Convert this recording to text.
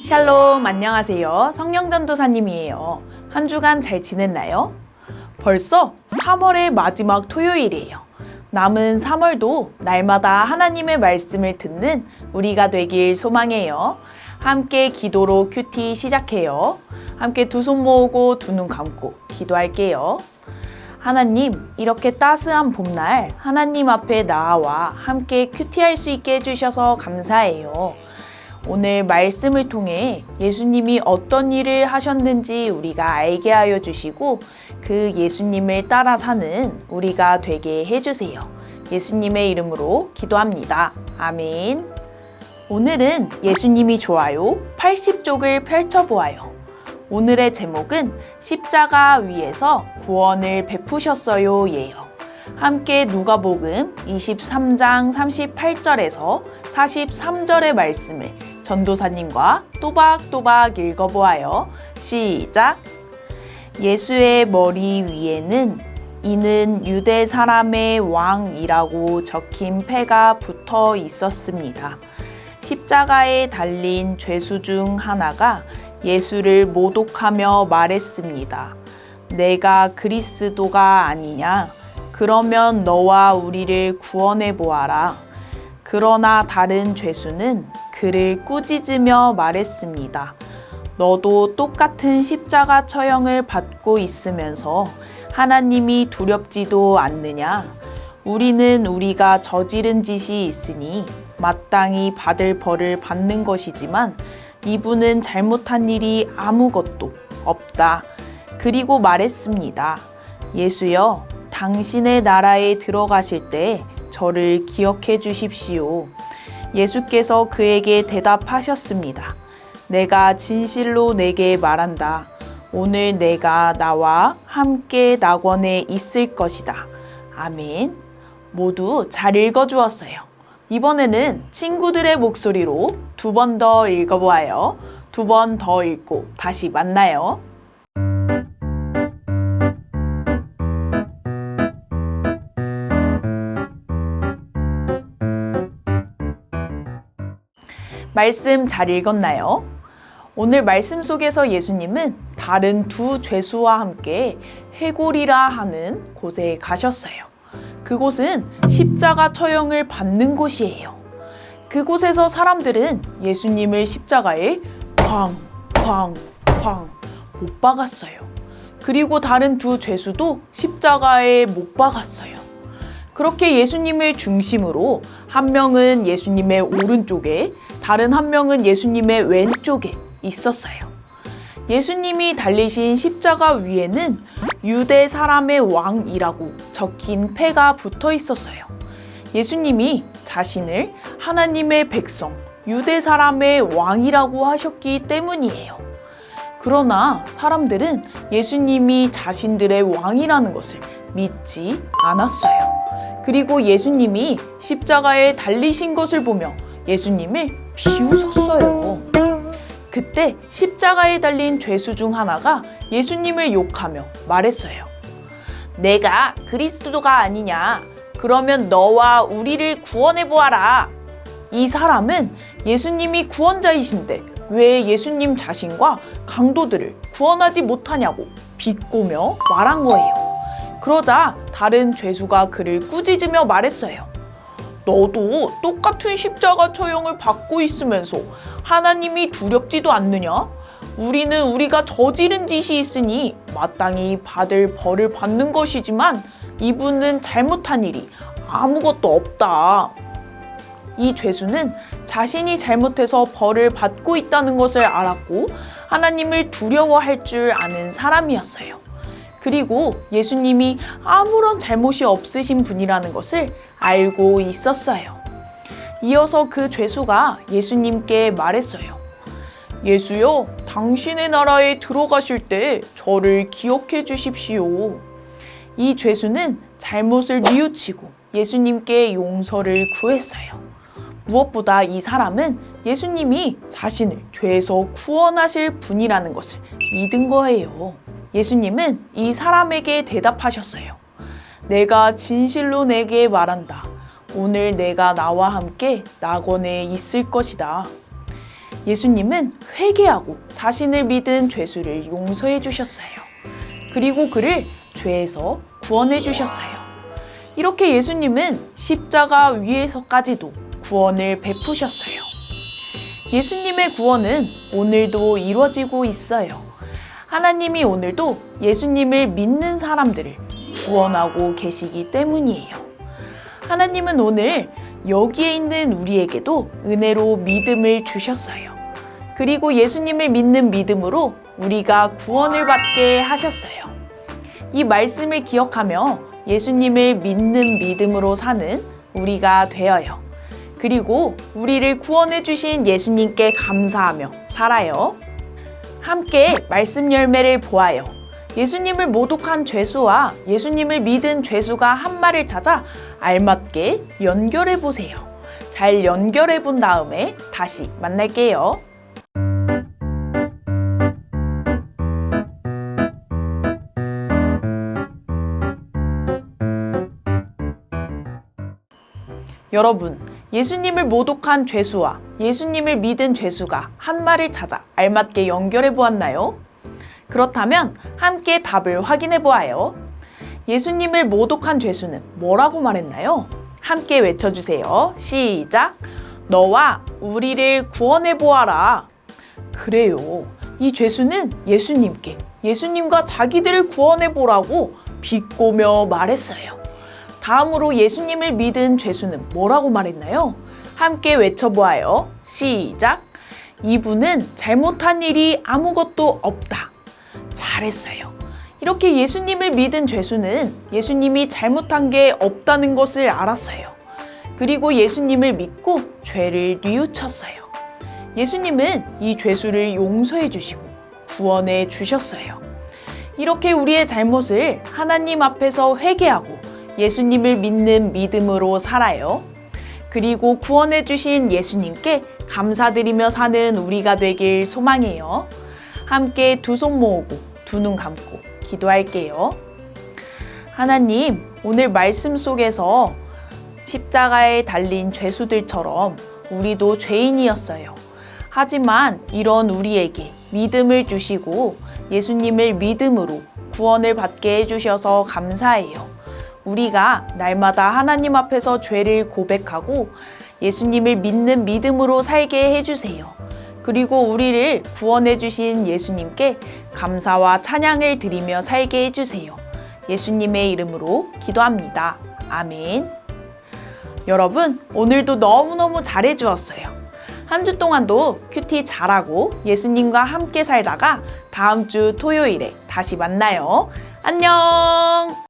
샬롬, 안녕하세요. 성령전도사님이에요. 한 주간 잘 지냈나요? 벌써 3월의 마지막 토요일이에요. 남은 3월도 날마다 하나님의 말씀을 듣는 우리가 되길 소망해요. 함께 기도로 큐티 시작해요. 함께 두 손 모으고 두 눈 감고 기도할게요. 하나님, 이렇게 따스한 봄날 하나님 앞에 나와 함께 큐티할 수 있게 해주셔서 감사해요. 오늘 말씀을 통해 예수님이 어떤 일을 하셨는지 우리가 알게 하여 주시고 그 예수님을 따라 사는 우리가 되게 해주세요. 예수님의 이름으로 기도합니다. 아멘. 오늘은 예수님이 좋아요 80쪽을 펼쳐보아요. 오늘의 제목은 십자가 위에서 구원을 베푸셨어요 예요. 함께 누가복음 23장 38절에서 43절의 말씀을 전도사님과 또박또박 읽어보아요. 시작! 예수의 머리 위에는 이는 유대 사람의 왕이라고 적힌 패가 붙어 있었습니다. 십자가에 달린 죄수 중 하나가 예수를 모독하며 말했습니다. 내가 그리스도가 아니냐? 그러면 너와 우리를 구원해 보아라. 그러나 다른 죄수는 그를 꾸짖으며 말했습니다. 너도 똑같은 십자가 처형을 받고 있으면서 하나님이 두렵지도 않느냐? 우리는 우리가 저지른 짓이 있으니 마땅히 받을 벌을 받는 것이지만 이분은 잘못한 일이 아무것도 없다. 그리고 말했습니다. 예수여, 당신의 나라에 들어가실 때 저를 기억해 주십시오. 예수께서 그에게 대답하셨습니다. 내가 진실로 내게 말한다. 오늘 내가 나와 함께 낙원에 있을 것이다. 아멘. 모두 잘 읽어주었어요. 이번에는 친구들의 목소리로 두 번 더 읽어보아요. 두 번 더 읽고 다시 만나요. 말씀 잘 읽었나요? 오늘 말씀 속에서 예수님은 다른 두 죄수와 함께 해골이라 하는 곳에 가셨어요. 그곳은 십자가 처형을 받는 곳이에요. 그곳에서 사람들은 예수님을 십자가에 쾅 못 박았어요. 그리고 다른 두 죄수도 십자가에 못 박았어요. 그렇게 예수님을 중심으로 한 명은 예수님의 오른쪽에, 다른 한 명은 예수님의 왼쪽에 있었어요. 예수님이 달리신 십자가 위에는 유대 사람의 왕이라고 적힌 패가 붙어 있었어요. 예수님이 자신을 하나님의 백성, 유대 사람의 왕이라고 하셨기 때문이에요. 그러나 사람들은 예수님이 자신들의 왕이라는 것을 믿지 않았어요. 그리고 예수님이 십자가에 달리신 것을 보며 예수님을 비웃었어요. 그때 십자가에 달린 죄수 중 하나가 예수님을 욕하며 말했어요. 내가 그리스도가 아니냐? 그러면 너와 우리를 구원해 보아라. 이 사람은 예수님이 구원자이신데 왜 예수님 자신과 강도들을 구원하지 못하냐고 비꼬며 말한 거예요. 그러자 다른 죄수가 그를 꾸짖으며 말했어요. 너도 똑같은 십자가 처형을 받고 있으면서 하나님이 두렵지도 않느냐? 우리는 우리가 저지른 짓이 있으니 마땅히 받을 벌을 받는 것이지만 이분은 잘못한 일이 아무것도 없다. 이 죄수는 자신이 잘못해서 벌을 받고 있다는 것을 알았고 하나님을 두려워할 줄 아는 사람이었어요. 그리고 예수님이 아무런 잘못이 없으신 분이라는 것을 알고 있었어요. 이어서 그 죄수가 예수님께 말했어요. 예수여, 당신의 나라에 들어가실 때 저를 기억해 주십시오. 이 죄수는 잘못을 뉘우치고 예수님께 용서를 구했어요. 무엇보다 이 사람은 예수님이 자신을 죄에서 구원하실 분이라는 것을 믿은 거예요. 예수님은 이 사람에게 대답하셨어요. 내가 진실로 내게 말한다. 오늘 내가 나와 함께 낙원에 있을 것이다. 예수님은 회개하고 자신을 믿은 죄수를 용서해 주셨어요. 그리고 그를 죄에서 구원해 주셨어요. 이렇게 예수님은 십자가 위에서까지도 구원을 베푸셨어요. 예수님의 구원은 오늘도 이루어지고 있어요. 하나님이 오늘도 예수님을 믿는 사람들을 구원하고 계시기 때문이에요. 하나님은 오늘 여기에 있는 우리에게도 은혜로 믿음을 주셨어요. 그리고 예수님을 믿는 믿음으로 우리가 구원을 받게 하셨어요. 이 말씀을 기억하며 예수님을 믿는 믿음으로 사는 우리가 되어요. 그리고 우리를 구원해 주신 예수님께 감사하며 살아요. 함께 말씀 열매를 보아요. 예수님을 모독한 죄수와 예수님을 믿은 죄수가 한 말을 찾아 알맞게 연결해 보세요. 잘 연결해 본 다음에 다시 만날게요. 여러분, 예수님을 모독한 죄수와 예수님을 믿은 죄수가 한 말을 찾아 알맞게 연결해 보았나요? 그렇다면 함께 답을 확인해 보아요. 예수님을 모독한 죄수는 뭐라고 말했나요? 함께 외쳐주세요. 시작! 너와 우리를 구원해 보아라. 그래요. 이 죄수는 예수님께 예수님과 자기들을 구원해 보라고 비꼬며 말했어요. 다음으로 예수님을 믿은 죄수는 뭐라고 말했나요? 함께 외쳐보아요. 시작! 이분은 잘못한 일이 아무것도 없다. 잘했어요. 이렇게 예수님을 믿은 죄수는 예수님이 잘못한 게 없다는 것을 알았어요. 그리고 예수님을 믿고 죄를 뉘우쳤어요. 예수님은 이 죄수를 용서해 주시고 구원해 주셨어요. 이렇게 우리의 잘못을 하나님 앞에서 회개하고 예수님을 믿는 믿음으로 살아요. 그리고 구원해 주신 예수님께 감사드리며 사는 우리가 되길 소망해요. 함께 두 손 모으고 두 눈 감고 기도할게요. 하나님, 오늘 말씀 속에서 십자가에 달린 죄수들처럼 우리도 죄인이었어요. 하지만 이런 우리에게 믿음을 주시고 예수님을 믿음으로 구원을 받게 해주셔서 감사해요. 우리가 날마다 하나님 앞에서 죄를 고백하고 예수님을 믿는 믿음으로 살게 해주세요. 그리고 우리를 구원해 주신 예수님께 감사와 찬양을 드리며 살게 해주세요. 예수님의 이름으로 기도합니다. 아멘. 여러분, 오늘도 너무너무 잘해주었어요. 한 주 동안도 큐티 잘하고 예수님과 함께 살다가 다음 주 토요일에 다시 만나요. 안녕!